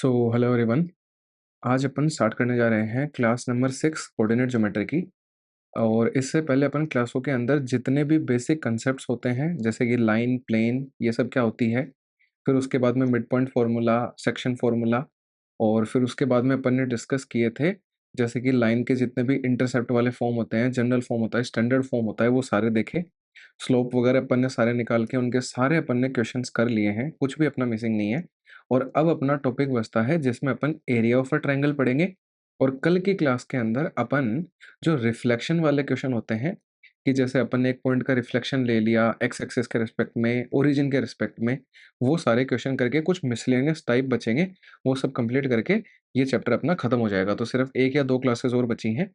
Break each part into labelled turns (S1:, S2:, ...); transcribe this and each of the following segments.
S1: Hello everyone. आज अपन start करने जा रहे हैं क्लास नंबर 6 कोऑर्डिनेट ज्योमेट्री की। और इससे पहले अपन क्लासों के अंदर जितने भी बेसिक कंसेप्ट्स होते हैं जैसे कि लाइन, प्लेन, ये सब क्या होती है, फिर उसके बाद में mid point formula, section formula, और फिर उसके बाद में अपन ने डिस्कस किए थे जैसे कि लाइन के जितने भी इंटरसेप्ट वाले फॉर्म होते हैं, जनरल फॉर्म होता है, स्टैंडर्ड फॉर्म होता है, वो सारे देखे। स्लोप वगैरह अपन ने सारे निकाल के उनके सारे अपन ने क्वेश्चंस कर लिए हैं, कुछ भी अपना मिसिंग नहीं है। और अब अपना टॉपिक बचता है जिसमें अपन एरिया ऑफ अ ट्रायंगल पढ़ेंगे। और कल की क्लास के अंदर अपन जो रिफ्लेक्शन वाले क्वेश्चन होते हैं कि जैसे अपन ने एक पॉइंट का रिफ्लेक्शन ले लिया एक्स एक्सिस के रिस्पेक्ट में, ओरिजिन के रिस्पेक्ट में, वो सारे क्वेश्चन करके कुछ मिसलेनियस टाइप बचेंगे, वो सब कंप्लीट करके ये चैप्टर अपना खत्म हो जाएगा। तो सिर्फ एक या दो क्लासेस और बची हैं।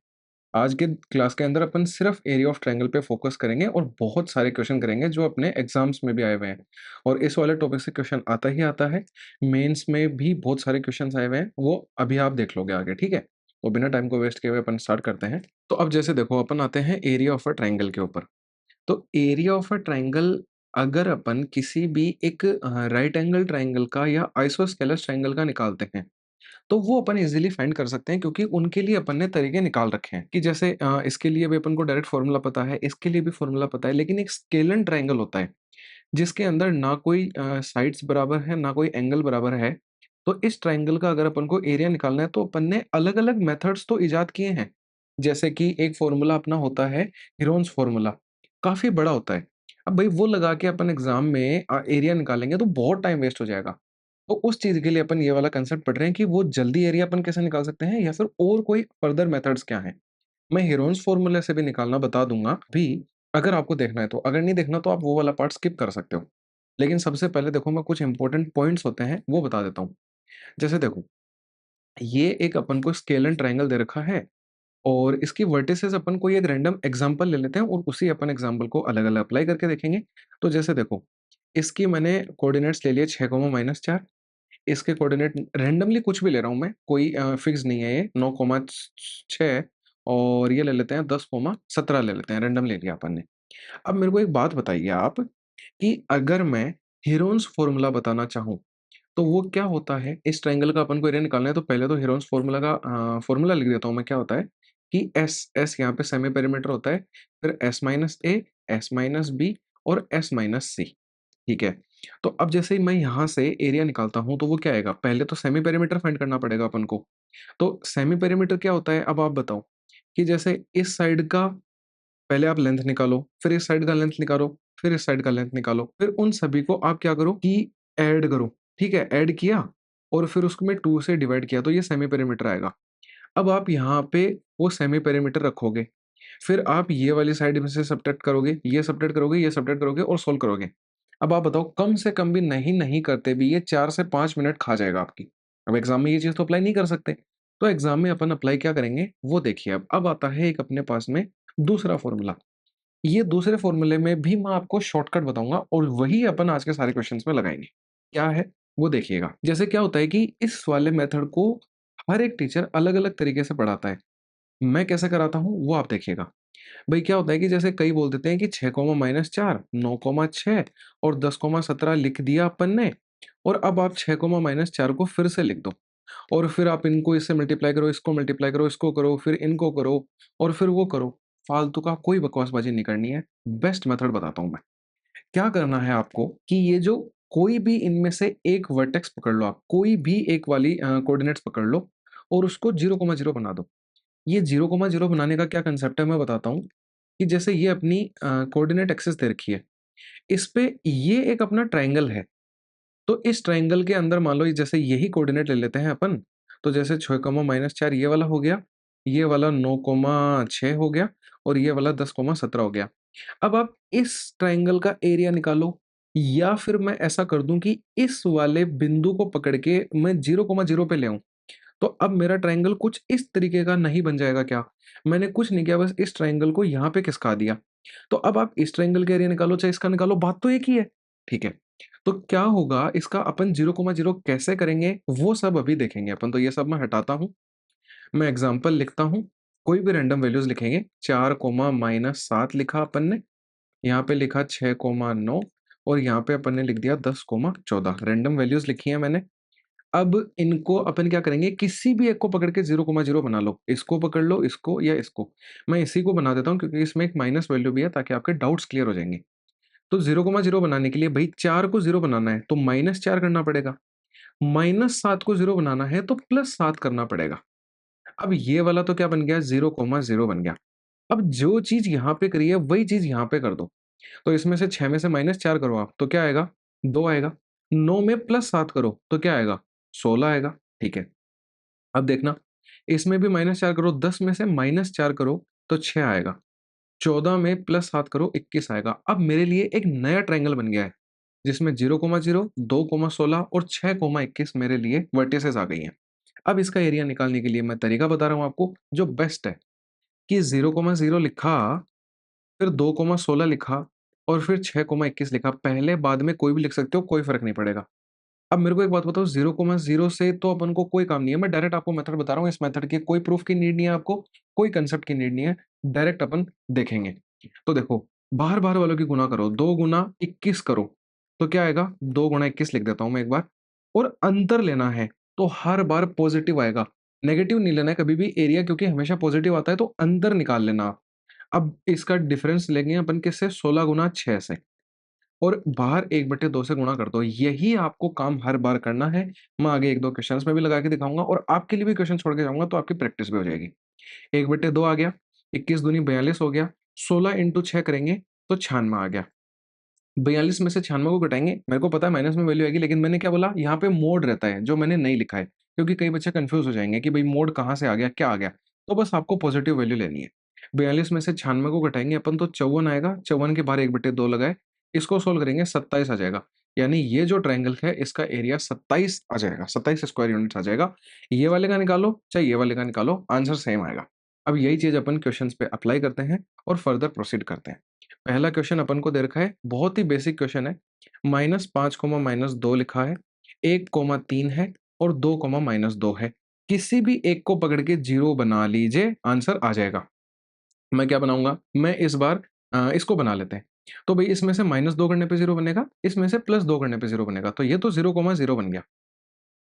S1: आज के क्लास के अंदर अपन सिर्फ एरिया ऑफ ट्रायंगल पे फोकस करेंगे और बहुत सारे क्वेश्चन करेंगे जो अपने एग्जाम्स में भी आए हुए हैं। और इस वाले टॉपिक से क्वेश्चन आता ही आता है, मेंस में भी बहुत सारे क्वेश्चन आए हुए हैं, वो अभी आप देख लोगे आगे, ठीक है। तो बिना टाइम को वेस्ट किए हुए अपन स्टार्ट करते हैं। तो अब जैसे देखो, अपन आते हैं एरिया ऑफ अ ट्रायंगल के ऊपर। तो एरिया ऑफ अ ट्रायंगल, अगर अपन किसी भी एक राइट एंगल ट्रायंगल का या आइसोस्केलस ट्रायंगल का निकालते हैं तो वो अपन इजीली फाइंड कर सकते हैं, क्योंकि उनके लिए अपन ने तरीके निकाल रखे हैं कि जैसे इसके लिए भी अपन को डायरेक्ट फॉर्मूला पता है, इसके लिए भी फॉर्मूला पता है, लेकिन एक स्केलन ट्रायंगल होता है जिसके अंदर ना कोई साइड्स बराबर है ना कोई एंगल बराबर है। तो इस ट्रायंगल का अगर अपन को एरिया निकालना है तो अपन ने अलग अलग मेथड्स तो इजाद किए हैं। जैसे कि एक फॉर्मूला अपना होता है हीरोन्स फॉर्मूला, काफी बड़ा होता है। अब भाई वो लगा के अपन एग्जाम में एरिया निकालेंगे तो बहुत टाइम वेस्ट हो जाएगा। तो उस चीज के लिए अपन ये वाला कंसेप्ट पढ़ रहे हैं कि वो जल्दी एरिया अपन कैसे निकाल सकते हैं या फिर और कोई फर्दर मेथड्स क्या हैं। मैं हीरोन्स फॉर्मूले से भी निकालना बता दूंगा भी, अगर आपको देखना है तो। अगर नहीं देखना तो आप वो वाला पार्ट स्किप कर सकते हो। लेकिन सबसे पहले देखो, मैं कुछ इंपॉर्टेंट पॉइंट्स होते हैं वो बता देता हूँ। जैसे देखो, ये एक अपन को स्केलन ट्रायंगल दे रखा है और इसकी वर्टिसेस अपन कोई एक रैंडम एग्जांपल ले लेते हैं और उसी अपन एग्जांपल को अलग अलग अप्लाई करके देखेंगे। तो जैसे देखो, इसकी मैंने कोऑर्डिनेट्स ले लिए 6,-4। इसके कोऑर्डिनेट रैंडमली कुछ भी ले रहा हूँ मैं, कोई फिक्स नहीं है ये, 9,6। और ये ले लेते हैं 10,17 ले लेते हैं, रैंडम ले लिया अपन ने। अब मेरे को एक बात बताइए आप, कि अगर मैं हीरोन्स फॉर्मूला बताना चाहूँ तो वो क्या होता है। इस ट्रायंगल का अपन को एरिया निकालना है तो पहले तो हीरोन्स फॉर्मूला का फॉर्मूला लिख देता हूँ मैं। क्या होता है कि एस एस यहाँ पे सेमी पेरीमीटर होता है, फिर एस माइनस ए, एस माइनस बी और एस माइनस सी, ठीक है। तो अब जैसे ही मैं यहाँ से एरिया निकालता हूँ तो वो क्या आएगा, पहले तो सेमी पेरीमीटर फाइंड करना पड़ेगा अपन को। तो सेमी पेरीमीटर क्या होता है, अब आप बताओ। कि जैसे इस साइड का पहले आप लेंथ निकालो, फिर इस साइड का लेंथ निकालो, फिर इस साइड का लेंथ निकालो, फिर उन सभी को आप क्या करो कि ऐड करो, ठीक है। ऐड किया और फिर उसको मैं 2 से डिवाइड किया तो ये सेमी पेरीमीटर आएगा। अब आप यहाँ पे वो सेमी पेरीमीटर रखोगे, फिर आप ये वाली साइड में से सब्ट्रैक्ट करोगे, ये सब्ट्रैक्ट करोगे, ये सब्ट्रैक्ट करोगे और सोल्व करोगे। अब आप बताओ, कम से कम भी नहीं करते भी ये 4 से 5 मिनट खा जाएगा आपकी। अब एग्ज़ाम में ये चीज़ तो अप्लाई नहीं कर सकते। तो एग्ज़ाम में अपन अप्लाई क्या करेंगे वो देखिए। अब आता है एक अपने पास में दूसरा फ़ॉर्मूला। ये दूसरे फ़ॉर्मूले में भी मैं आपको शॉर्टकट बताऊँगा और वही अपन आज के सारे क्वेश्चन्स में लगाएँगे। क्या है वो देखिएगा। जैसे क्या होता है कि इस वाले मेथड को हर एक टीचर अलग-अलग तरीके से पढ़ाता है। मैं कैसे कराता हूँ वो आप देखिएगा। भई क्या होता है कि जैसे कई बोल देते हैं कि 6,-4, 9,6 और 10,17 लिख दिया अपन ने, और अब आप 6,-4 को फिर से लिख दो और फिर आप इनको इससे मल्टीप्लाई करो, इसको मल्टीप्लाई करो, इसको करो, फिर इनको करो और फिर वो करो। फालतू का कोई बकवासबाजी नहीं करनी है। बेस्ट मेथड बताता हूँ मैं। क्या करना है आपको कि ये जो कोई भी इनमें से एक वर्टेक्स पकड़ लो आप, कोई भी एक वाली कोऑर्डिनेट्स पकड़ लो और उसको 0,0 बना दो। ये 0,0 बनाने का क्या कांसेप्ट है मैं बताता हूँ। कि जैसे ये अपनी कोऑर्डिनेट एक्सिस दे रखी है, इस पे ये एक अपना ट्रायंगल है। तो इस ट्रायंगल के अंदर मान लो ये जैसे यही कोऑर्डिनेट ले लेते हैं अपन, तो जैसे 6,-4 ये वाला हो गया, ये वाला 9,6 हो गया और ये वाला 10,17 हो गया। अब आप इस ट्रायंगल का एरिया निकालो, या फिर मैं ऐसा कर दूं कि इस वाले बिंदु को पकड़ के मैं 0,0 पे ले आऊं। तो अब मेरा ट्रायंगल कुछ इस तरीके का नहीं बन जाएगा क्या? मैंने कुछ नहीं किया, बस इस ट्रायंगल को यहाँ पे खिसका दिया। तो अब आप इस ट्रायंगल का एरिया निकालो चाहे इसका निकालो, बात तो एक ही है, ठीक है। तो क्या होगा इसका अपन 0,0 कैसे करेंगे वो सब अभी देखेंगे अपन। तो ये सब मैं हटाता हूँ, मैं एग्जांपल लिखता हूँ, कोई भी रैंडम वैल्यूज़ लिखेंगे। 4, -7 लिखा अपन ने, यहाँ पे लिखा 6,9 और यहाँ पे अपन ने लिख दिया 10,14, रैंडम वैल्यूज़ लिखी हैं मैंने। अब इनको अपन क्या करेंगे, किसी भी एक को पकड़ के 0,0 बना लो। इसको पकड़ लो, इसको या इसको। मैं इसी को बना देता हूँ क्योंकि इसमें एक माइनस वैल्यू भी है ताकि आपके डाउट्स क्लियर हो जाएँगे। तो 0,0 बनाने के लिए भई 4 को 0 बनाना है तो -4 करना पड़ेगा। -7 को 0 बनाना है तो +7 करना पड़ेगा। अब ये वाला तो क्या बन गया, 0,0 बन गया। अब जो चीज़ यहाँ पे करी है वही चीज़ यहाँ पे कर दो। तो इसमें से 6 में से -4 करो आप तो क्या आएगा, 2 आएगा। 9 में +7 करो तो क्या आएगा, 16 आएगा। ठीक है। अब देखना, इसमें भी -4 करो, 10 में से -4 करो तो 6 आएगा। 14 में +7 करो 21 आएगा। अब मेरे लिए एक नया ट्रायंगल बन गया है, जिसमें 0,0, 2,16 और 6,21 मेरे लिए वर्टिसेस आ गई हैं। अब इसका एरिया निकालने के लिए मैं तरीका बता रहा हूँ आपको जो बेस्ट है, कि 0,0 लिखा, फिर 2,16 लिखा और फिर 6,21 लिखा। पहले बाद में कोई भी लिख सकते हो, कोई फ़र्क नहीं पड़ेगा। अब मेरे को एक बात बताओ, 0,0 से तो अपन को कोई काम नहीं है। मैं डायरेक्ट आपको मेथड बता रहा हूँ, इस मेथड की कोई प्रूफ की नीड नहीं है आपको, कोई कांसेप्ट की नीड नहीं है, डायरेक्ट अपन देखेंगे। तो देखो, बाहर-बाहर वालों की गुणा करो, 2 गुना 21 करो, तो क्या आएगा? 2 गुणा 21 लिख देता हूँ मैं एक बार, और अंतर लेना है, तो हर बार पॉज़िटिव आएगा, नेगेटिव नहीं लेना है कभी भी एरिया, क्योंकि हमेशा पॉज़िटिव आता है, तो अंतर निकाल लेना आप। अब इसका डिफरेंस लेंगे अपन किससे? 16 गुना 6 से। और बाहर 1/2 से गुणा कर दो। यही आपको काम हर बार करना है। मैं आगे 1-2 क्वेश्चन्स में भी लगा के दिखाऊँगा और आपके लिए भी क्वेश्चन छोड़ के जाऊँगा तो आपकी प्रैक्टिस भी हो जाएगी। 1/2 आ गया, 21 दूनी 42 हो गया, 16 इंटू 6 करेंगे तो 96 आ गया। 42 में से 96 को घटाएँगे, मेरे को पता है माइनस में वैल्यू आएगी, लेकिन मैंने क्या बोला, यहाँ पे मोड रहता है, जो मैंने नहीं लिखा है, क्योंकि कई बच्चे कन्फ्यूज़ हो जाएँगे कि भई मोड कहाँ से आ गया, क्या आ गया? तो बस आपको पॉज़िटिव वैल्यू लेनी है। 42 में से 96 को घटाएँगे अपन तो 54 आएगा, 54 के बाहर 1/2 लगाए, इसको सोल्व करेंगे 27 आ जाएगा। यानी ये जो ट्रायंगल है इसका एरिया 27 आ जाएगा, 27 स्क्वायर यूनिट्स आ जाएगा। ये वाले का निकालो, चाहे ये वाले का निकालो, आंसर सेम आएगा। अब यही चीज़ अपन क्वेश्चन्स पे अप्लाई करते हैं और फर्दर प्रोसीड करते हैं। पहला क्वेश्चन अपन को दे रखा है, बहुत ही बेसिक क्वेश्चन है। -5, -2 लिखा है, 1, 3 है और 2, -2 है। किसी भी एक को पकड़ के 0 बना लीजिए, आंसर आ जाएगा। मैं क्या बनाऊँगा? मैं इस बार इसको बना लेते हैं। तो भई इसमें से -2 करने पे 0 बनेगा, इसमें से +2 करने पे 0 बनेगा। तो ये तो 0,0 बन गया।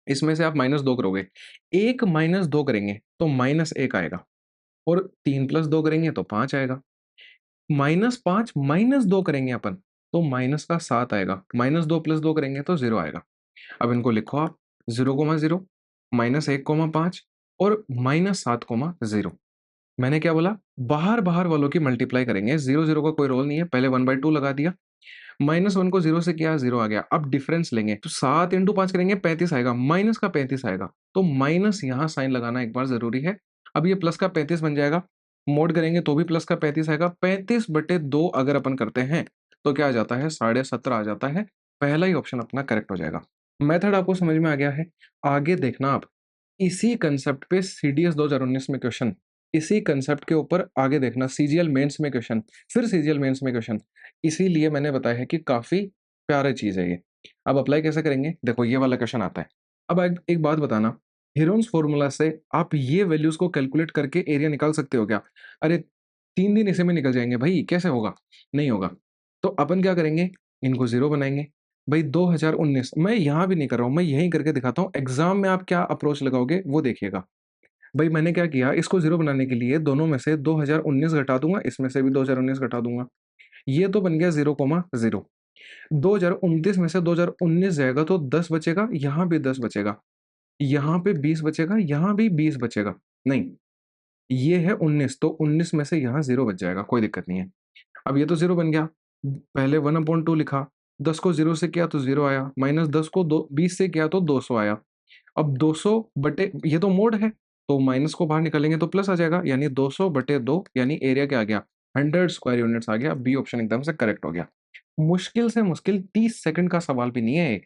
S1: इसमें से आप -2 करोगे। 1 -2 करेंगे तो -1 आएगा और 3 + 2 करेंगे तो 5 आएगा। -5 -2 करेंगे अपन, तो माइनस का 7 आएगा। -2 + 2 करेंगे तो 0 आएगा। अब इनको लिखो आप, 0,0, -1,5 और -7,0। मैंने क्या बोला? बाहर-बाहर वालों की मल्टीप्लाई करेंगे, 0-0 का कोई रोल नहीं है, पहले 1/2 लगा दिया, -1 को 0 से किया, 0 आ गया। अब डिफरेंस लेंगे, तो 7 इंटू 5 करेंगे, 35 आएगा, माइनस का 35 आएगा, तो माइनस यहाँ साइन लगाना एक बार ज़रूरी है। अब ये प्लस का 35 बन जाएगा, मोड करेंगे तो भी प्लस का 35 आएगा, 35/2 अगर अपन करते हैं, तो क्या आ जाता है? 17.5 आ जाता है। पहला ही ऑप्शन अपना करेक्ट हो जाएगा। मेथड आपको समझ में आ गया है। आगे देखना आप, इसी कांसेप्ट पे सीडीएस 2019 में क्वेश्चन, इसी कांसेप्ट के ऊपर आगे देखना सीजीएल मेंस में क्वेश्चन, फिर सीजीएल मेंस में क्वेश्चन। इसीलिए मैंने बताया है कि काफ़ी प्यारी चीज़ है ये। अब अप्लाई कैसे करेंगे? देखो ये वाला क्वेश्चन आता है। अब एक एक बात बताना, हीरोन्स फ़ॉर्मूला से आप ये वैल्यूज़ को कैलकुलेट करके एरिया निकाल सकते हो क्या? अरे 3 दिन इसी में निकल जाएँगे भई, कैसे होगा? नहीं होगा। तो अपन क्या करेंगे? इनको 0 बनाएँगे। भई 2019 मैं यहाँ भी नहीं कर रहा हूँ, मैं यहीं करके दिखाता हूँ। एग्ज़ाम में आप क्या अप्रोच लगाओगे वो देखिएगा। भई मैंने क्या किया, इसको 0 बनाने के लिए दोनों में से 2019 घटा दूँगा, इसमें से भी 2019 घटा दूँगा। ये तो बन गया 0,0। 2029 में से 2019 जाएगा तो 10 बचेगा, यहाँ भी 10 बचेगा, यहाँ पे 20 बचेगा, यहाँ भी 20 बचेगा। नहीं, ये है 19 तो 19 में से यहाँ 0 बच जाएगा, कोई दिक्कत नहीं है। अब ये तो 0 बन गया, पहले 1/2 लिखा, 10 को 0 से किया तो 0 आया, माइनस 10 को 20 से किया तो 200 आया। अब 200 बटे ये तो मोड है, तो माइनस को बाहर निकालेंगे तो प्लस आ जाएगा, यानी 200/2 यानी एरिया क्या आ गया? 100 स्क्वायर यूनिट्स आ गया। बी ऑप्शन एकदम से करेक्ट हो गया। मुश्किल से मुश्किल 30 सेकंड का सवाल भी नहीं है ये।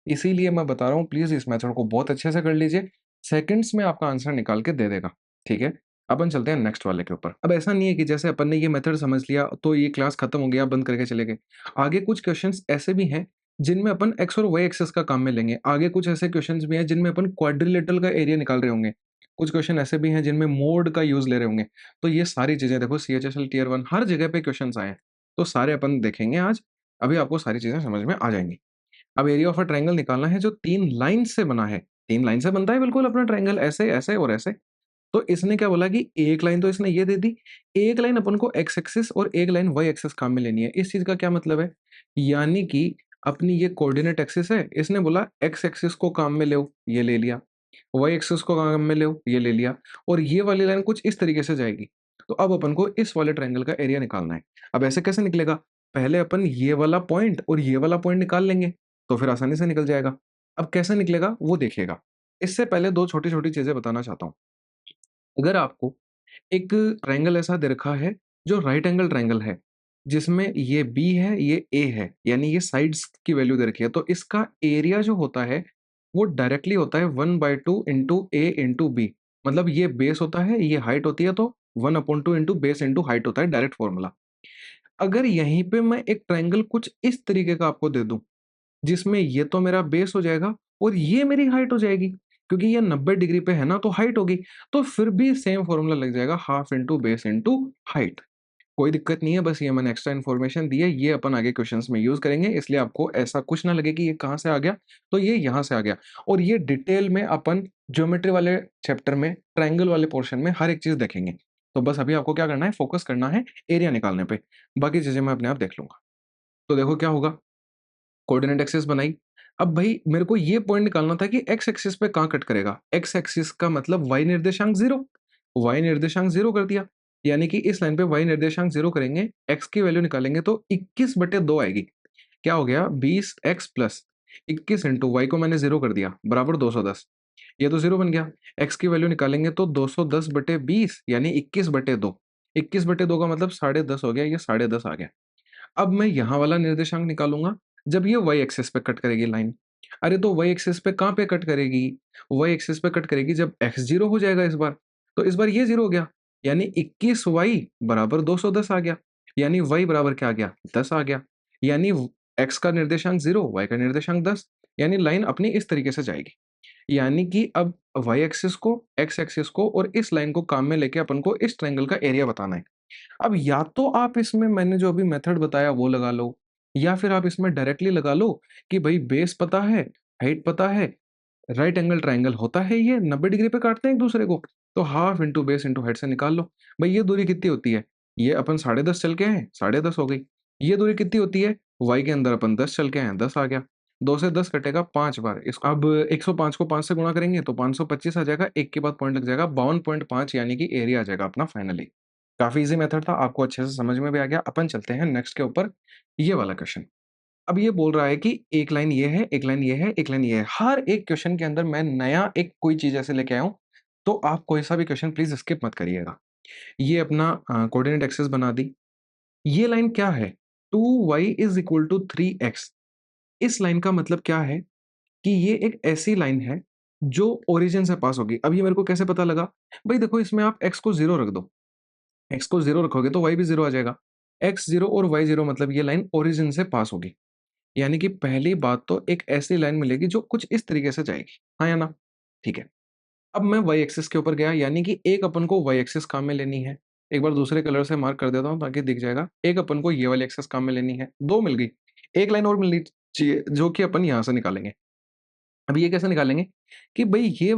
S1: इसीलिए मैं बता रहा हूँ, प्लीज़ इस मेथड को बहुत अच्छे से कर लीजिए। सेकंड्स में आपका आंसर निकाल के दे देगा, ठीक है? अपन चलते हैं नेक्स्ट वाले के ऊपर। अब ऐसा नहीं है कि जैसे अपन ने ये मेथड समझ लिया तो ये क्लास खत्म हो गया, बंद करके चले गए। आगे कुछ क्वेश्चन्स ऐसे भी हैं जिनमें अपन एक्स और वाई एक्सिस का काम में लेंगे। आगे कुछ ऐसे क्वेश्चन्स भी हैं जिनमें अपन क्वाड्रिलेटरल का एरिया निकाल रहे होंगे। कुछ क्वेश्चन ऐसे भी हैं जिनमें मोड का यूज़ ले रहे होंगे। तो ये सारी चीज़ें देखो, सीएचएसएल टियर 1 हर जगह पे क्वेश्चन्स आए हैं। तो सारे अपन देखेंगे आज। अभी आपको सारी चीज़ें समझ में आ जाएँगी। अब एरिया ऑफ अ ट्रायंगल निकालना है जो 3 लाइन से बना है। 3 लाइन से बनता है बिल्कुल अपना ट्रायंगल, ऐसे, ऐसे और ऐसे। तो इसने क्या बोला कि एक लाइन तो इसने ये दे दी, एक लाइन अपन को एक्स एक्सिस और एक लाइन वाई एक्सिस काम में लेनी है। इस चीज़ का क्या मतलब है? यानी कि अपनी ये कोऑर्डिनेट एक्सिस है, इसने बोला एक्स एक्सिस को काम में लो, ये ले लिया। वाई एक्सिस को काम में लो, ये ले लिया। और ये वाली लाइन कुछ इस तरीके से जाएगी। तो अब अपन को इस वाले ट्रायंगल का एरिया निकालना है। अब ऐसे कैसे निकलेगा? पहले अपन ये वाला पॉइंट और ये वाला पॉइंट निकाल लेंगे, तो फिर आसानी से निकल जाएगा। अब कैसे निकलेगा वो देखिएगा। इससे पहले 2 छोटी-छोटी चीज़ें बताना चाहता हूँ। अगर आपको एक ट्रायंगल ऐसा दे रखा है जो राइट एंगल ट्रायंगल है, जिसमें ये बी है, ये ए है, यानी ये साइड्स की वैल्यू दे रखी है, तो इसका एरिया जो होता है, वो डायरेक्टली होता है 1/2 इंटू ए इंटू बी। मतलब ये बेस होता है, ये हाइट होती है, तो 1/2 इंटू बेस इंटू हाइट होता है, डायरेक्ट फॉर्मूला। अगर यहीं पे मैं एक ट्रायंगल कुछ इस तरीके का आपको दे दूं, जिसमें ये तो मेरा बेस हो जाएगा और ये मेरी हाइट हो जाएगी, क्योंकि ये 90 डिग्री पे है ना, तो हाइट होगी। तो फिर भी सेम फॉर्मूला लग जाएगा, half into base into height. कोई दिक्कत नहीं है, बस ये मैंने एक्स्ट्रा इन्फॉर्मेशन दी है, ये अपन आगे क्वेश्चंस में यूज करेंगे, इसलिए आपको ऐसा कुछ ना लगे कि ये कहाँ से आ गया, तो ये यहाँ से आ गया। और ये डिटेल में अपन ज्योमेट्री वाले चैप्टर में, ट्रायंगल वाले पोर्शन में हर एक चीज देखेंगे। तो बस अभी आपको क्या करना है, फोकस करना है एरिया निकालने पे, बाकी चीजें मैं अपने आप देख लूंगा। तो देखो क्या होगा, कोऑर्डिनेट एक्सिस बनाई। अब भाई मेरे को ये पॉइंट निकालना था कि एक्स एक्सिस पे कहाँ कट करेगा। एक्स एक्सिस का मतलब वाई निर्देशांक 0, वाई निर्देशांक 0 कर दिया। यानी कि इस लाइन पे वाई निर्देशांक 0 करेंगे, एक्स की वैल्यू निकालेंगे तो 21/2 आएगी। क्या हो गया, 20x प्लस 21 इंटू वाई को मैंने 0 कर दिया, बराबर 210। ये तो 0 बन गया। एक्स की वैल्यू निकालेंगे तो 210/20 यानी 21/2। 21/2 का मतलब 10.5 हो गया, ये 10.5 आ गया। अब मैं यहाँ वाला निर्देशांक निकालूंगा जब ये वाई एक्सिस पे कट करेगी लाइन। अरे तो वाई एक्सिस पे कहाँ पे कट करेगी? वाई एक्सिस पे कट करेगी जब एक्स 0 हो जाएगा इस बार। तो इस बार ये 0 हो गया, यानी 21y बराबर 210 आ गया। यानी y बराबर क्या आ गया, 10 आ गया। यानी x का निर्देशांक 0, y का निर्देशांक 10। यानी लाइन अपनी इस तरीके से जाएगी। यानी कि अब y एक्सिस को, x एक्सिस को और इस लाइन को काम में लेके अपन को इस ट्रायंगल का एरिया बताना है। अब या तो आप इसमें मैंने जो अभी मेथड बताया वो लगा लो, या फिर आप इसमें डायरेक्टली लगा लो कि भाई बेस पता है, हाइट पता है, राइट एंगल ट्रायंगल होता है, ये 90 डिग्री पे काटते हैं एक दूसरे को, तो half into base into height से निकाल लो। भाई ये दूरी कितनी होती है, ये अपन 10.5 चल के हैं, 10.5 हो गई। ये दूरी कितनी होती है, वाई के अंदर अपन 10 चल के हैं, 10 आ गया। 2 से 10 कटेगा 5 बार। इस अब 105 को 5 से गुणा करेंगे तो 525 आ जाएगा, एक के बाद पॉइंट लग जाएगा, 52.5 यानी कि एरिया आ जाएगा अपना फाइनली। काफी इजी मेथड था, आपको अच्छे से समझ में भी आ गया। अपन चलते हैं नेक्स्ट के ऊपर, ये वाला क्वेश्चन। अब ये बोल रहा है कि एक लाइन ये है, एक लाइन ये है, एक लाइन ये है। हर एक क्वेश्चन के अंदर मैं नया एक कोई चीज ऐसे लेके आया हूं, तो आप कोई सा भी क्वेश्चन प्लीज स्किप मत करिएगा। ये अपना कोऑर्डिनेट एक्सिस बना दी। ये लाइन क्या है, 2y is equal to 3x। इस लाइन का मतलब क्या है कि ये एक ऐसी लाइन है जो ओरिजिन से पास होगी। अब ये मेरे को कैसे पता लगा? भाई देखो, इसमें आप x को 0 रख दो, एक्स को 0 रखोगे तो वाई भी 0 आ जाएगा। एक्स 0 और वाई 0 मतलब ये लाइन ओरिजिन से पास होगी। यानी कि पहली बात तो एक ऐसी लाइन मिलेगी जो कुछ इस तरीके से जाएगी, हाँ या ना? ठीक है। अब मैं वाई एक्सिस के ऊपर गया, यानी कि एक अपन को वाई एक्सिस काम में लेनी है। एक बार दूसरे कलर से मार्क कर देता हूँ ताकि दिख जाएगा। एक अपन को ये वाली एक्सिस काम में लेनी है, 2 मिल गई। एक लाइन और मिलनी चाहिए जो कि अपन यहाँ से निकालेंगे। अब ये कैसे निकालेंगे कि भाई ये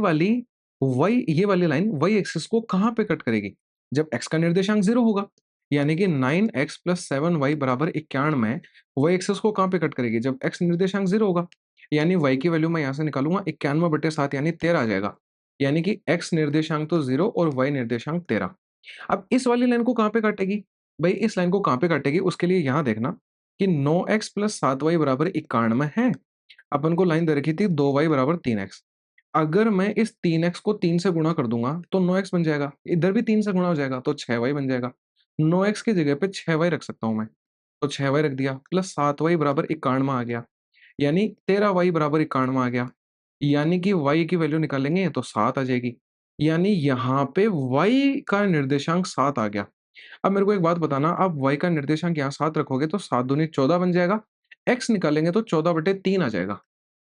S1: वाली लाइन वाई एक्सिस को कहाँ पे कट करेगी? जब x का निर्देशांक 0 होगा। यानी कि 9x प्लस 7y बराबर 91 वाई एक्सिस को कहाँ पे कट करेगी? जब x निर्देशांक 0 होगा। यानी y की वैल्यू मैं यहाँ से निकालूंगा, 91/7 यानी 13 आ जाएगा। यानी कि x निर्देशांक तो 0 और y निर्देशांक 13। अब इस वाली लाइन को कहाँ पे काटेगी? भाई इस लाइन को कहाँ पे काटेगी उसके लिए यहाँ देखना कि 9x प्लस 7y बराबर 91 है। अपन को लाइन दे रखी थी 2y बराबर 3x। अगर मैं इस 3x को 3 से गुणा कर दूंगा तो 9x बन जाएगा, इधर भी 3 से गुणा हो जाएगा तो 6y बन जाएगा। 9x की जगह पे 6y रख सकता हूं मैं, तो 6y रख दिया, प्लस 7y बराबर 91 आ गया। यानी 13y बराबर 91 आ गया। यानी कि y की वैल्यू निकालेंगे तो 7 आ जाएगी। यानी यहाँ पे y का निर्देशांक 7 आ गया। अब मेरे को एक बात बताना, आप y का निर्देशांक यहाँ 7 रखोगे तो 7 दूनी 14 बन जाएगा। x निकालेंगे तो 14/3 आ जाएगा।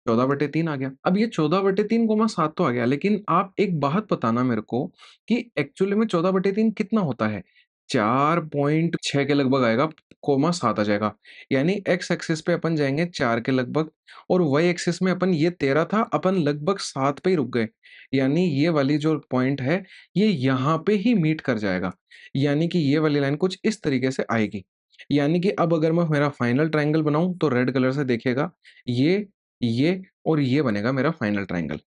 S1: 14/3 आ गया। अब ये 14/3 कोमा 7 तो आ गया, लेकिन आप एक बात बताना मेरे को कि एक्चुअली में 14/3 कितना होता है? 4.6 के लगभग आएगा, कोमा 7 आ जाएगा। यानी एक्स एक्सिस पे अपन जाएँगे 4 के लगभग और वाई एक्सिस में अपन ये 13 था, अपन लगभग 7 पे ही रुक गए। यानी ये वाली जो पॉइंट है, ये यहाँ पे ही मीट कर जाएगा। यानी कि ये वाली लाइन कुछ इस तरीके से आएगी। यानी कि अब अगर मैं मेरा फाइनल ट्रायंगल बनाऊँ तो रेड कलर से देखिएगा, ये और ये बनेगा मेरा फाइनल ट्रायंगल।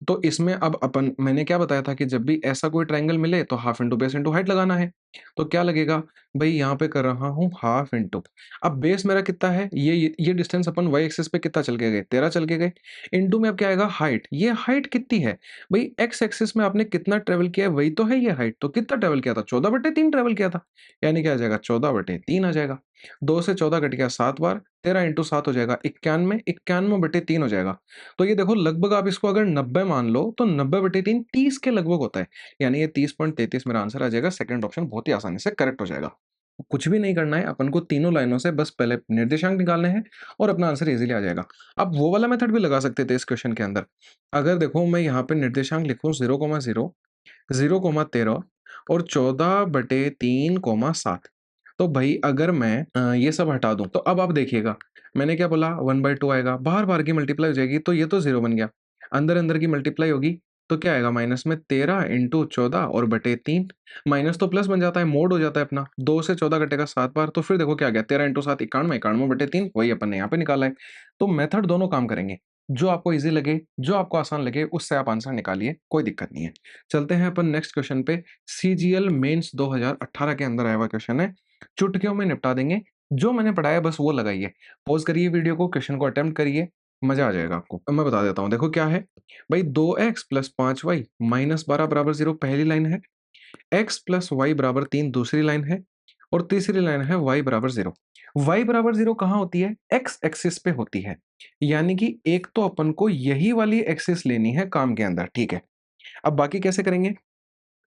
S1: तो इसमें अब अपन मैंने क्या बताया था कि जब भी ऐसा कोई ट्रायंगल मिले तो half into base into height लगाना है। तो क्या लगेगा? भई यहाँ पे कर रहा हूँ हाफ इंटू, अब बेस मेरा कितना है? ये डिस्टेंस अपन वाई एक्सिस पे कितना चल के गए? 13 चल के गए। इंटू में अब क्या आएगा? हाइट। ये हाइट कितनी है? भई एक्स एक्सिस में आपने कितना ट्रैवल किया है वही तो है ये हाइट। तो कितना ट्रैवल किया था? 14/3 ट्रैवल किया था। यानी क्या आ जाएगा? 14/3 आ जाएगा। 2 से 14 कट गया 7 बार, 13 इंटू 7 हो जाएगा 91, 91/3 हो जाएगा। तो ये देखो लगभग आप इसको अगर 90 मान लो तो 90/3 30 के लगभग होता है। यानी ये 30.33 मेरा आंसर आ जाएगा। सेकंड ऑप्शन बहुत ही आसानी से करेक्ट हो जाएगा। कुछ भी नहीं करना है, अपन को तीनों लाइनों से बस पहले निर्देशांक निकालने हैं और अपना आंसर ईज़िली आ जाएगा। आप वो वाला मेथड भी लगा सकते थे इस क्वेश्चन के अंदर। अगर देखो मैं यहाँ पे निर्देशांक लिखूँ 0,0, 0,13 और 14/3, तो भाई अगर मैं ये सब हटा दूँ, तो अब आप देखिएगा, मैंने क्या बोला 1/2 आएगा, बाहर-बाहर की मल्टीप्लाई हो जाएगी, तो ये तो 0 बन गया। अंदर-अंदर की मल्टीप्लाई होगी, तो क्या आएगा माइनस में 13 इंटू 14 और बटे 3, माइनस तो प्लस बन जाता है, मोड हो जाता है अपना। 2 से 14 कटेगा 7 बार, तो फिर देखो क्या आ गया 13 इंटू 7 91, 91/3 वही अपन ने यहाँ पे निकाला है। तो मेथड दोनों काम करेंगे। जो आपको ईज़ी लगे, जो आपको आसान लगे, उससे आप आंसर निकालिए, कोई दिक्कत नहीं है। चलते हैं अपन नेक्स्ट क्वेश्चन पे। सीजीएल मेंस 2018 के अंदर आया हुआ क्वेश्चन है। चुटकियों में निपटा देंगे। जो मैंने पढ़ाया बस वो लगाइए। पॉज़ करिए वीडियो को, क्वेश्चन को अटेम्प्ट करिए, मज़ा आ जाएगा आपको। अब मैं बता देता हूँ, देखो क्या है? भई 2x + 5y - 12 = 0 पहली लाइन है, x + y = 3 दूसरी लाइन है और तीसरी लाइन है y = 0। y = 0 कहाँ होती है? x एक्सिस पे होती है। यानी कि एक तो अपन को यही वाली एक्सिस लेनी है काम के अंदर, ठीक है। अब बाकी कैसे करेंगे?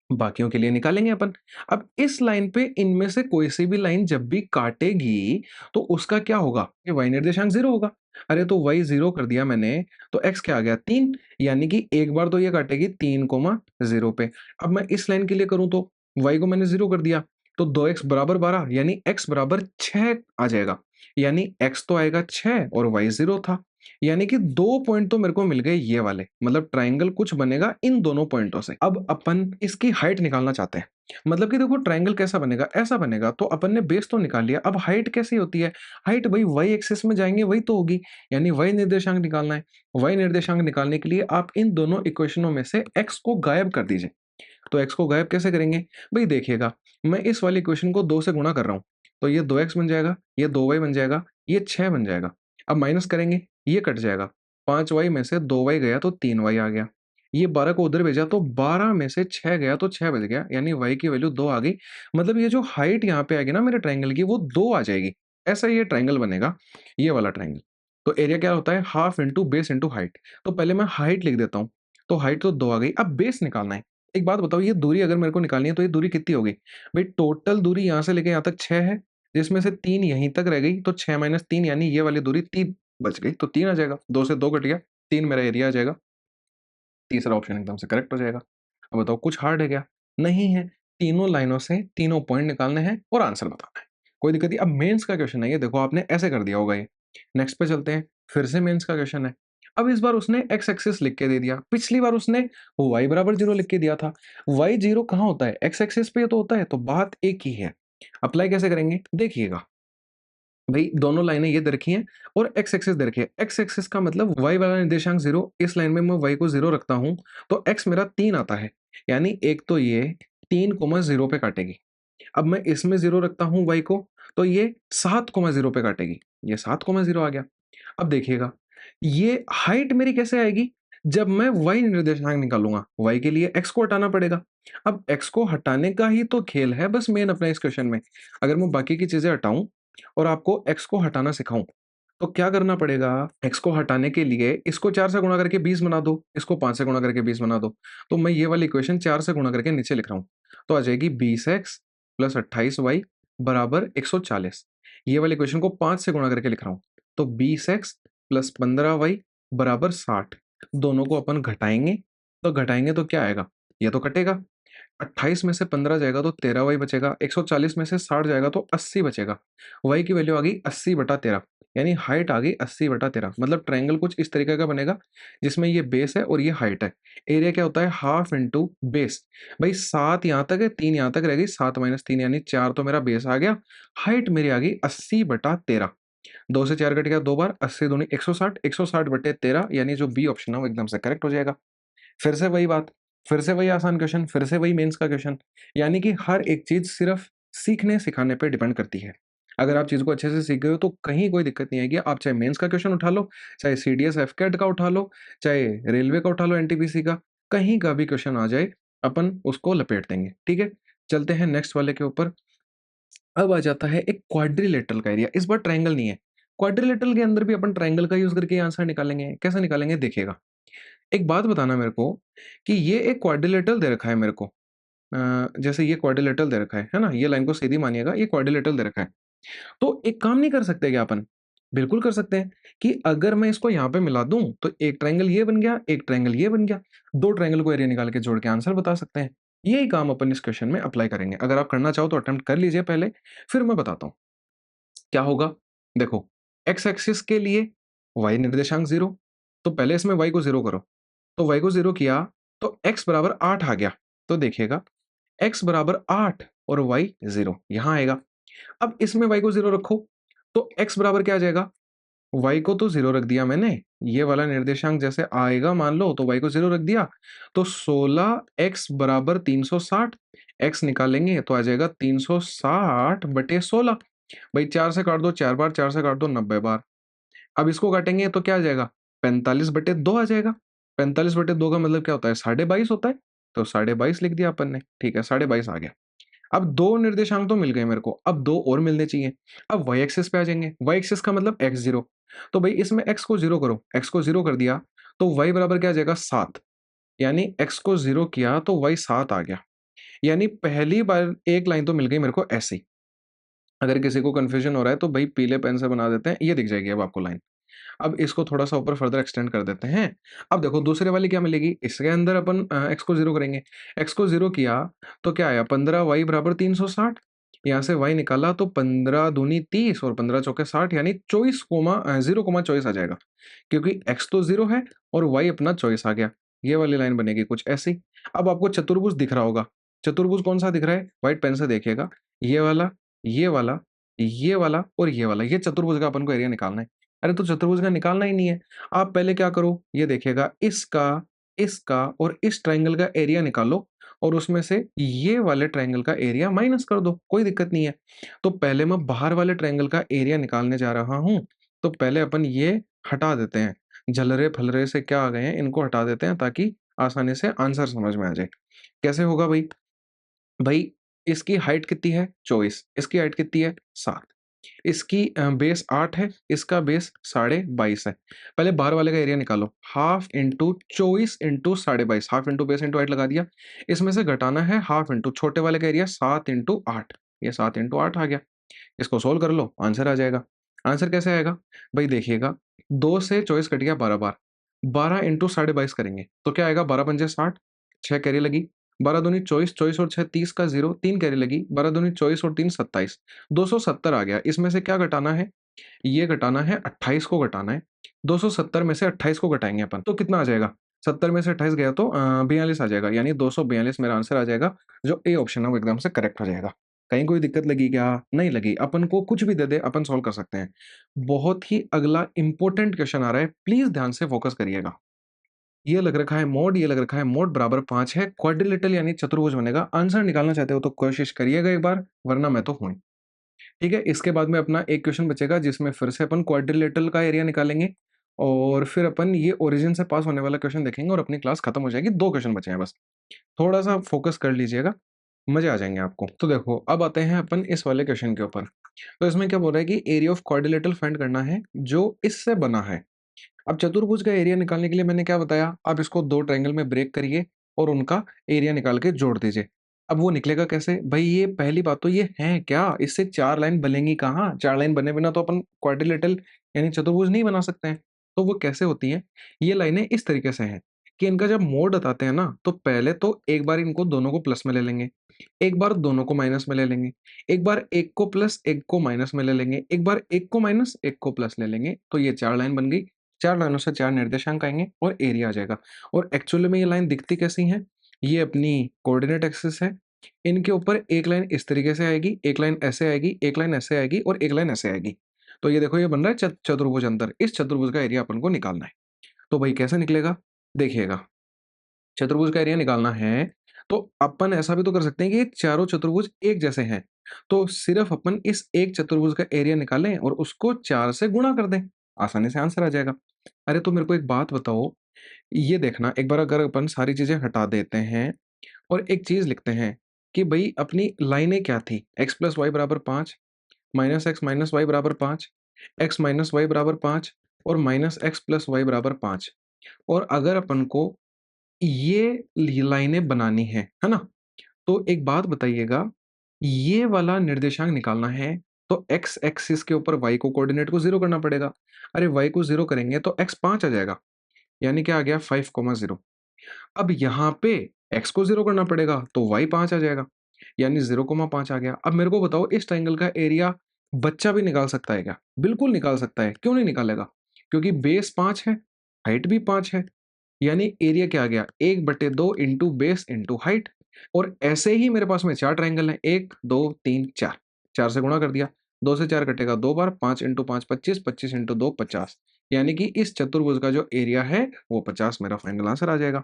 S1: बाकियों के लिए निकालेंगे अपन। अब इस लाइन पे इनमें से कोई सी भी लाइन जब भी काटेगी, तो उसका क्या होगा? ये y निर्देशांक 0 होगा। अरे तो y 0 कर दिया मैंने, तो x क्या आ गया? 3, यानी कि एक बार तो ये काटेगी 3,0 पे। अब मैं इस लाइन के लिए करूँ तो y को मैंने 0 कर दिया, तो 2x = 12 यानी x = 6 आ जाएगा। यानी x तो आएगा 6 और y 0 था। यानी कि 2 पॉइंट तो मेरे को मिल गए ये वाले, मतलब ट्रायंगल कुछ बनेगा इन दोनों पॉइंटों से। अब अपन इसकी हाइट निकालना चाहते हैं। मतलब कि देखो ट्रायंगल कैसा बनेगा? ऐसा बनेगा, तो अपन ने बेस तो निकाल लिया, अब हाइट कैसी होती है? हाइट भई y एक्सिस में जाएँगे वही तो होगी, यानी y निर्देशांक निकालना है। y निर्देशांक निकालने के लिए आप इन दोनों इक्वेशनों में से x को गायब कर दीजिए। तो x को गायब कैसे करेंगे? भई देखिएगा, मैं इस वाली इक्वेशन को 2 से गुणा कर रहा हूँ, तो ये 2x बन जाएगा, ये 2y बन जाएगा, ये 6 बन जाएगा। अब माइनस करेंगे, ये कट जाएगा, 5y में से 2y गया तो 3y आ गया। ये 12 को उधर भेजा तो 12 में से 6 गया तो 6 बच गया, यानी y की वैल्यू 2 आ गई। मतलब ये जो हाइट यहाँ पे आएगी ना मेरे ट्रायंगल की, वो 2 आ जाएगी। ऐसा ये ट्रायंगल बनेगा, ये वाला ट्रायंगल। तो एरिया क्या होता है? Half into base into height. तो पहले मैं हाइट लिख देता हूँ, तो हाइट तो 2 आ गई, अब बेस निकालना है। एक बात बताओ, ये दूरी अगर मेरे को निकालनी है तो ये दूरी कितनी होगी? भई टोटल दूरी यहाँ से लेके यहाँ तक 6 है, जिसमें से 3 यहीं तक रह गई, तो 6 - 3 यानी ये वाली दूरी 3 बच गई, तो 3 आ जाएगा। 2 से 2 कट गया, 3 मेरा एरिया आ जाएगा। तीसरा ऑप्शन एकदम से करेक्ट हो जाएगा। अब बताओ कुछ हार्ड है क्या? नहीं है। तीनों लाइनों से तीनों पॉइंट निकालने हैं और आंसर बताना है। कोई दिक्कत नहीं। अब मेंस का क्वेश्चन है ये, देखो आपने ऐसे कर दिया होगा ये। नेक्स्ट पे चलते हैं, फिर से मेंस का क्वेश्चन है। अब इस बार उसने x एक्सिस लिख के दे दिया। पिछली बार उसने y = 0 लिख के दिया था। y 0 कहाँ होता है? x एक्सिस पे तो होता है, तो बात एक ही है। अप्लाई कैसे करेंगे? देखिएगा। भई दोनों लाइनें ये दे रखी हैं और x एक्सिस दे रखी है। x एक्सिस का मतलब y वाला निर्देशांक 0, इस लाइन में मैं y को 0 रखता हूँ, तो x मेरा 3 आता है। यानी एक तो ये 3,0 पे काटेगी। अब मैं इसमें 0 रखता हूँ y को, तो ये 7,0 पे काटेगी। ये 7,0 आ गया। अब देखिएगा, ये हाइट मेरी कैसे आएगी? जब मैं y निर्देशांक निकालूँगा, y के लिए x को हटाना पड़ेगा। अब x को हटाने का ही तो खेल है बस मेन अपना इस क्वेश्चन में। अगर मैं बाकी की चीज़ें हटाऊँ और आपको x को हटाना सिखाऊँ, तो क्या करना पड़ेगा? x को हटाने के लिए इसको 4 से गुणा करके 20 बना दो, इसको 5 से गुणा करके 20 बना दो। तो मैं ये वाली इक्वेशन 4 से गुणा करके नीचे लिख रहा हूँ। तो आ जाएगी 20x + 28y = 140। ये वाली इक्वेशन को 5 से गुणा करके लिख रहा हूँ। तो 20x + 15y = 60। दोनों को अपन घटाएँगे, तो घटाएँगे तो क्या आएगा? ये तो कटेगा। 28 में से 15 जाएगा तो 13y बचेगा, 140 में से 60 जाएगा तो 80 बचेगा। y की वैल्यू आ गई 80/13, यानी हाइट आ गई 80/13। मतलब ट्रायंगल कुछ इस तरीके का बनेगा जिसमें ये बेस है और ये हाइट है। एरिया क्या होता है? Half into base. भाई 7 यहाँ तक है, 3 यहाँ तक रह गई, 7 - 3 यानी 4 तो मेरा बेस आ गया। हाइट मेरी आ गई 80/13। 2 से 4 कट गया 2 बार, 80 दूनी 160, 160/13 यानी जो बी ऑप्शन है वो एकदम से करेक्ट हो जाएगा। फिर से वही बात, फिर से वही आसान क्वेश्चन, फिर से वही मेंस का क्वेश्चन। यानी कि हर एक चीज़ सिर्फ सीखने सिखाने पे डिपेंड करती है। अगर आप चीज़ को अच्छे से सीख गए हो तो कहीं कोई दिक्कत नहीं आएगी। आप चाहे मेंस का क्वेश्चन उठा लो, चाहे सीडीएस एफकेट का उठा लो, चाहे रेलवे का उठा लो एनटीपीसी का, कहीं का भी क्वेश्चन आ जाए, अपन उसको लपेट देंगे। ठीक है? चलते हैं नेक्स्ट वाले के ऊपर। अब आ जाता है एक क्वाड्रिलेटरल का एरिया। इस बार ट्रायंगल नहीं है। क्वाड्रिलेटरल के अंदर भी अपन ट्रायंगल का यूज़ करके आंसर निकालेंगे। कैसे निकालेंगे देखिएगा। एक बात बताना मेरे को कि ये एक क्वाड्रिलेटरल दे रखा है मेरे को। जैसे ये क्वाड्रिलेटरल दे रखा है ना? ये लाइन को सीधी मानिएगा, ये क्वाड्रिलेटरल दे रखा है। तो एक काम नहीं कर सकते क्या अपन? बिल्कुल कर सकते हैं कि अगर मैं इसको यहाँ पे मिला दूँ, तो एक ट्रायंगल ये बन गया, एक ट्रायंगल ये बन गया। 2 ट्रायंगल को एरिया निकाल के जोड़ के आंसर बता सकते हैं। यही काम अपन इस क्वेश्चन में अप्लाई करेंगे। अगर आप करना चाहो तो अटेम्प्ट कर लीजिए पहले, फिर मैं बताता हूँ। क्या होगा? देखो, एक्स एक्सिस के लिए y निर्देशांक 0, तो पहले इसमें y को 0 करो। तो y को 0 किया तो x बराबर 8 आ गया। तो देखिएगा x बराबर 8 और y 0 यहाँ आएगा। अब इसमें y को 0 रखो तो x बराबर क्या आ जाएगा? y को तो 0 रख दिया मैंने, ये वाला निर्देशांक जैसे आएगा मान लो तो y को 0 रख दिया, तो 16x बराबर 360। x निकालेंगे तो आ जाएगा 360/16। भाई 4 से काट दो 4 बार, 4 से काट दो 90 बार। अब इसको काटेंगे तो क्या आ जाएगा? 45/2 आ जाएगा। 45/2 का मतलब क्या होता है? 22.5 होता है। तो 22.5 लिख दिया अपन ने। ठीक है, 22.5 आ गया। अब 2 निर्देशांक तो मिल गए मेरे को, अब 2 और मिलने चाहिए। अब y एक्सिस पे आ जाएंगे। y एक्सिस का मतलब x0। तो भाई इसमें x को 0 करो, x को 0 कर दिया तो y बराबर क्या आ जाएगा? 7। यानी x को 0 किया तो y 7 आ गया। यानी पहली बार एक लाइन तो मिल गई मेरे को ऐसी। अगर किसी को कन्फ्यूजन हो रहा है तो भाई पीले पेन से बना देते हैं, ये दिख जाएगी अब आपको लाइन। अब इसको थोड़ा-सा ऊपर फर्दर एक्सटेंड कर देते हैं। अब देखो दूसरे वाली क्या मिलेगी? इसके अंदर अपन x को 0 करेंगे। x को 0 किया तो क्या आया? 15y बराबर 360। यहाँ से y निकाला तो 15 दूनी 30 और 15 चौके 60 यानी 0, 24 आ जाएगा। क्योंकि x तो 0 है और y अपना 24 आ गया। ये वाली लाइन बनेगी कुछ ऐसी। अब आपको चतुर्भुज दिख रहा होगा। चतुर्भुज कौन-सा दिख रहा है? व्हाइट पेन से देखिएगा। ये वाला, ये वाला, ये वाला और ये वाला। ये चतुर्भुज का अपन को एरिया निकालना है। अरे तो चतुर्भुज का निकालना ही नहीं है। आप पहले क्या करो, ये देखिएगा इसका, इसका और इस ट्रायंगल का एरिया निकालो और उसमें से ये वाले ट्रायंगल का एरिया माइनस कर दो, कोई दिक्कत नहीं है। तो पहले मैं बाहर वाले ट्रायंगल का एरिया निकालने जा रहा हूँ, तो पहले अपन ये हटा देते हैं। झलरे-फलरे से क्या आ गए हैं, इनको हटा देते हैं ताकि आसानी से आंसर समझ में आ जाए। कैसे होगा भाई? भाई इसकी हाइट कितनी है? 24, इसकी हाइट कितनी है? 7। इसकी बेस 8 है, इसका बेस 22.5 है। पहले बाहर वाले का एरिया निकालो, half into 24 into 22.5, half into base into height लगा दिया। इसमें से घटाना है हाफ इंटू छोटे वाले का एरिया 7 इंटू 8, ये 7 इंटू 8 आ गया। इसको सोल्व कर लो, आंसर आ जाएगा। आंसर कैसे आएगा? भाई देखिएगा 2 से 24 कट गया 12 बार, 12 इंटू 22.5 करेंगे तो क्या आएगा? 12 पंजे 60, 6 कैरी लगी, 12 दूनी 24, 24 और 6 30 का 0, 3 कैरी लगी, 12 दूनी 24 और 3 27, 270 आ गया। इसमें से क्या घटाना है? ये घटाना है 28 को घटाना है। 270 में से 28 को घटाएँगे अपन, तो कितना आ जाएगा? 70 में से 28 गया तो 42 आ जाएगा, यानी 242 मेरा आंसर आ जाएगा। जो ए ऑप्शन है वो एकदम से करेक्ट हो जाएगा। कहीं कोई दिक्कत लगी क्या? नहीं लगी। अपन को कुछ भी दे दे, अपन सॉल्व कर सकते हैं। बहुत ही अगला इम्पोर्टेंट क्वेश्चन आ रहा है, प्लीज़ ध्यान से फ़ोकस करिएगा। ये लग रखा है मोड, ये लग रखा है मोड बराबर 5 है, क्वाड्रिलेटरल यानी चतुर्भुज बनेगा। आंसर निकालना चाहते हो तो कोशिश करिएगा एक बार, वरना मैं तो हूँ ही। ठीक है, इसके बाद में अपना एक क्वेश्चन बचेगा जिसमें फिर से अपन क्वाड्रिलेटरल का एरिया निकालेंगे और फिर अपन ये ओरिजिन से पास होने वाला क्वेश्चन देखेंगे और अपनी क्लास खत्म हो जाएगी। 2 क्वेश्चन बचे हैं बस। थोड़ा-सा फ़ोकस कर लीजिएगा, मज़े आ जाएँगे आपको। तो देखो, अब आते हैं अपन इस वाले क्वेश्चन के ऊपर। तो इसमें क्या बोल रहा है कि एरिया ऑफ क्वाड्रिलेटरल फाइंड करना है जो इससे बना है। अब चतुर्भुज का एरिया निकालने के लिए मैंने क्या बताया? आप इसको 2 ट्रायंगल में ब्रेक करिए और उनका एरिया निकाल के जोड़ दीजिए। अब वो निकलेगा कैसे? भई ये पहली बात तो ये है क्या? इससे 4 लाइन बनेंगी कहाँ? 4 लाइन बने बिना तो अपन क्वाड्रिलेटरल यानी चतुर्भुज नहीं बना सकते हैं। तो वो कैसे होती हैं? ये लाइनें इस तरीके से हैं कि इनका जब मोड बताते हैं ना, तो पहले तो एक बार इनको दोनों को प्लस में ले लेंगे, एक बार दोनों को माइनस में ले लेंगे, एक बार एक को प्लस एक को माइनस में ले लेंगे, एक बार एक को माइनस एक को प्लस ले लेंगे। तो ये 4 लाइन बन गई। 4 लाइनों से 4 निर्देशांक आएँगे और एरिया आ जाएगा। और एक्चुअली में ये लाइन दिखती कैसी है? ये अपनी कोऑर्डिनेट एक्सिस है। इनके ऊपर एक लाइन इस तरीके से आएगी, एक लाइन ऐसे आएगी, एक लाइन ऐसे आएगी और एक लाइन ऐसे आएगी। तो ये देखो, ये बन रहा है चतुर्भुज अंतर। इस चतुर्भुज का एरिया अपन को निकालना है। तो भाई कैसे निकलेगा? देखिएगा, चतुर्भुज का एरिया निकालना है, तो अपन ऐसा भी तो कर सकते हैं कि ये चारों चतुर्भुज एक जैसे हैं, तो सिर्फ अपन इस एक चतुर्भुज का एरिया निकालें और उसको 4 से गुणा कर दें, आसानी से आंसर आ जाएगा। अरे तो मेरे को एक बात बताओ, ये देखना एक बार, अगर अपन सारी चीज़ें हटा देते हैं और एक चीज़ लिखते हैं कि भई अपनी लाइनें क्या थी? x + y = 5, -x - y = 5, x - y = 5 और -x + y = 5। और अगर अपन को ये लाइनें बनानी है ना? तो एक बात बताइएगा, ये वाला निर्देशांक निकालना है, तो x एक्सिस के ऊपर y को कोऑर्डिनेट को 0 करना पड़ेगा। अरे y को 0 करेंगे तो x 5 आ जाएगा, यानी क्या आ गया 5, 0। अब यहाँ पे x को 0 करना पड़ेगा, तो y 5 आ जाएगा, यानी 0,5 आ गया। अब मेरे को बताओ, इस ट्रायंगल का एरिया बच्चा भी निकाल सकता है क्या? बिल्कुल निकाल सकता है, क्यों नहीं निकालेगा? क्योंकि बेस 5 है, हाइट भी 5 है। यानी एरिया क्या आ गया, 1/2 इंटू बेस इंटू हाइट। और ऐसे ही मेरे पास में 4 ट्रायंगल हैं, 1 2 3 4। 4 से गुणा कर दिया, 2 से 4 कटेगा 2 बार, 5 इंटू 5 25, 25 इंटू 2 50। यानी कि इस चतुर्भुज का जो एरिया है वो 50 मेरा फाइनल आंसर आ जाएगा।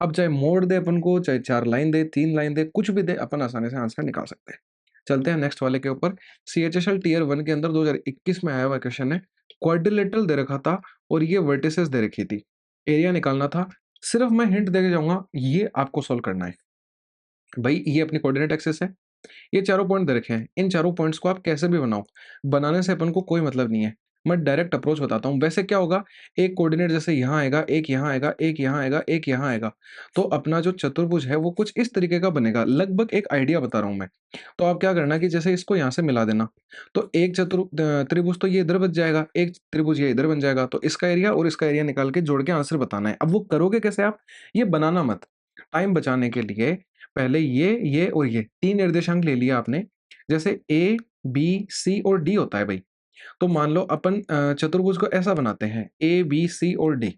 S1: अब चाहे मोड़ दे अपन को, चाहे 4 लाइन दे, 3 लाइन दे, कुछ भी दे, अपन आसानी से आंसर निकाल सकते हैं। चलते हैं नेक्स्ट वाले के ऊपर। सीएचएसएल टियर 1 के अंदर 2021 में आया हुआ क्वेश्चन है। क्वाड्रिलेटरल दे रखा था और ये वर्टिसेस दे रखी थी, एरिया निकालना था। सिर्फ मैं हिंट देके जाऊंगा, ये आपको सोल्व करना है। भाई ये अपनी कोऑर्डिनेट एक्सिस है, ये चारों पॉइंट दे रखे हैं, इन चारों पॉइंट्स को आप कैसे भी बनाओ, बनाने से अपन को कोई मतलब नहीं है। मैं डायरेक्ट अप्रोच बताता हूँ। वैसे क्या होगा, एक कोऑर्डिनेट जैसे यहाँ आएगा, एक यहाँ आएगा, एक यहाँ आएगा, एक यहाँ आएगा, तो अपना जो चतुर्भुज है वो कुछ इस तरीके का बनेगा। लगभग एक आइडिया बता रहा हूँ मैं। तो आप क्या करना कि जैसे इसको यहाँ से मिला देना, तो एक त्रिभुज तो ये इधर बच जाएगा, एक त्रिभुज ये इधर बन जाएगा। तो इसका एरिया और इसका एरिया निकाल के जोड़ के आंसर बताना है। अब वो करोगे कैसे आप, ये बनाना मत। टाइम बचाने के लिए पहले ये और ये 3 निर्देशांक ले लिया आपने। जैसे ए, बी, सी और डी होता है भाई। तो मान लो अपन चतुर्भुज को ऐसा बनाते हैं, ए, बी, सी और डी,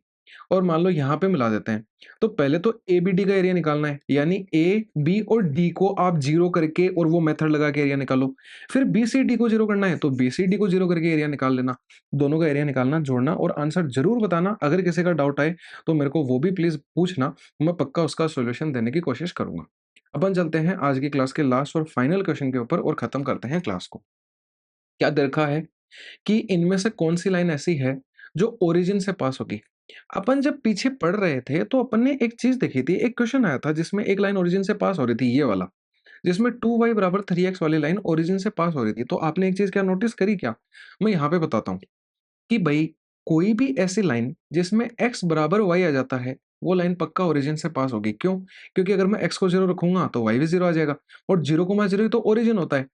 S1: और मान लो यहाँ पे मिला देते हैं। तो पहले तो ए, बी, डी का एरिया निकालना है, यानी ए, बी और डी को आप 0 करके और वो मेथड लगा के एरिया निकालो। फिर बी, सी, डी को 0 करना है, तो बी, सी, डी को 0 करके एरिया निकाल लेना। दोनों का एरिया निकालना, जोड़ना और आंसर ज़रूर बताना। अगर किसी का डाउट आए तो मेरे को वो भी प्लीज़ पूछना, मैं पक्का उसका सॉल्यूशन देने की कोशिश करूँगा। अपन चलते हैं आज की क्लास के लास्ट और फाइनल क्वेश्चन के ऊपर और खत्म करते हैं क्लास को। क्या दे रखा है कि इनमें से कौन-सी लाइन ऐसी है जो ओरिजिन से पास होगी? अपन जब पीछे पढ़ रहे थे तो अपन ने एक चीज़ देखी थी, एक क्वेश्चन आया था जिसमें एक लाइन ओरिजिन से पास हो रही थी, ये वाला। जिसमें 2y = 3x वाली लाइन ओरिजिन से पास हो रही थी। तो आपने एक चीज़ क्या नोटिस करी क्या? मैं यहाँ पे बताता हूँ कि भई कोई भी ऐसी लाइन जिसमें x बराबर y आ जाता है, वो लाइन पक्का ओरिजिन से पास होगी। क्यों? क्योंकि अगर मैं x को 0 रखूँगा तो y भी 0 आ जाएगा और 0,0 ही तो ओरिजिन होता है।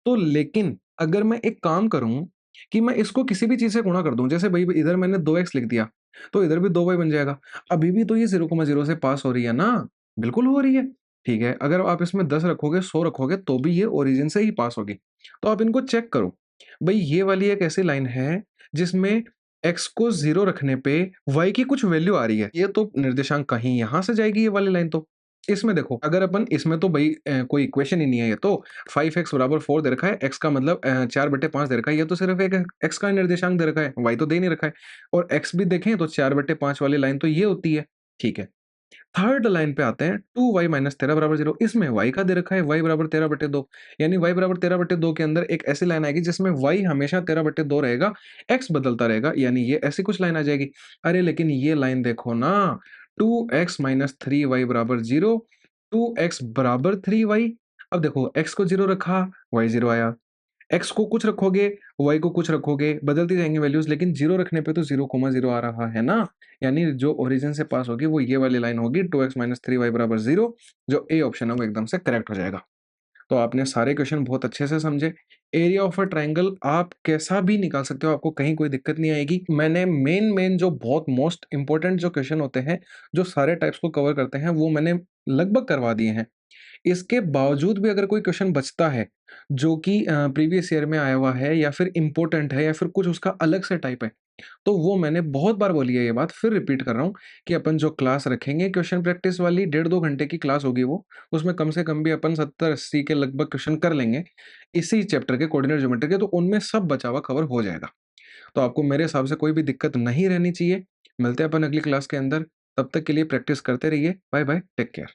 S1: तो लेकिन अगर मैं एक काम करूँ कि मैं इसको किसी भी चीज़ से गुणा कर दूँ, जैसे भई इधर मैंने 2x लिख दिया, तो इधर भी 2y बन जाएगा। अभी भी तो ये 0,0 से पास हो रही है ना? बिल्कुल हो रही है। ठीक है, अगर आप इसमें 10 रखोगे, 100 रखोगे तो भी ये ओरिजिन से ही पास होगी। तो आप इनको चेक करो। भई ये वाली एक ऐसी लाइन है जिसमें x को 0 रखने पे y की कुछ वैल्यू आ रही है। ये तो निर्देशांक कहीं यहाँ से जाएगी ये वाली लाइन तो। इसमें देखो, अगर अपन इसमें तो भई कोई इक्वेशन ही नहीं है ये तो। 5x = 4 दे रखा है, x का मतलब 4/5 दे रखा है। ये तो सिर्फ एक x का निर्देशांक दे रखा है, y तो दे नहीं रखा है। और x भी देखें तो 4/5 वाली लाइन तो ये होती है। ठीक है। थर्ड लाइन पे आते हैं, 2y - 13 = 0। इसमें y का दे रखा है, y = 13/2, यानी y = 13/2 के अंदर एक ऐसी लाइन आएगी जिसमें y हमेशा 13/2 रहेगा, x बदलता रहेगा, यानी ये ऐसी कुछ लाइन आ जाएगी। अरे लेकिन ये लाइन देखो ना, 2x - 3y = 0, 2x = 3y। अब देखो, x को 0 रखा, y 0 आया। x को कुछ रखोगे, y को कुछ रखोगे, बदलती जाएँगी वैल्यूज़, लेकिन 0 रखने पे तो 0,0 आ रहा है ना? यानी जो ओरिजिन से पास होगी वो ये वाली लाइन होगी, 2x - 3y = 0। जो ए ऑप्शन है वो एकदम से करेक्ट हो जाएगा। तो आपने सारे क्वेश्चन बहुत अच्छे से समझे। एरिया ऑफ अ ट्रायंगल आप कैसा भी निकाल सकते हो, आपको कहीं कोई दिक्कत नहीं आएगी। मैंने मेन जो बहुत मोस्ट इम्पोर्टेंट जो क्वेश्चन होते हैं, जो सारे टाइप्स को कवर करते हैं, वो मैंने लगभग करवा दिए हैं। इसके बावजूद भी अगर कोई क्वेश्चन बचता है, जो कि प्रीवियस ईयर में आया हुआ है या फिर इम्पोर्टेंट है या फिर कुछ उसका अलग से टाइप है, तो वो मैंने बहुत बार बोली है ये बात, फिर रिपीट कर रहा हूँ कि अपन जो क्लास रखेंगे क्वेश्चन प्रैक्टिस वाली 1.5-2 घंटे की क्लास होगी वो, उसमें कम से कम भी अपन 70-80 के लगभग क्वेश्चन कर लेंगे, इसी चैप्टर के कोऑर्डिनेट ज्योमेट्री के, तो उनमें सब बचा हुआ कवर हो जाएगा। तो आपको मेरे हिसाब से कोई भी दिक्कत नहीं रहनी चाहिए। मिलते हैं अपन अगली क्लास के अंदर, तब तक के लिए प्रैक्टिस करते रहिए। Bye bye, take care.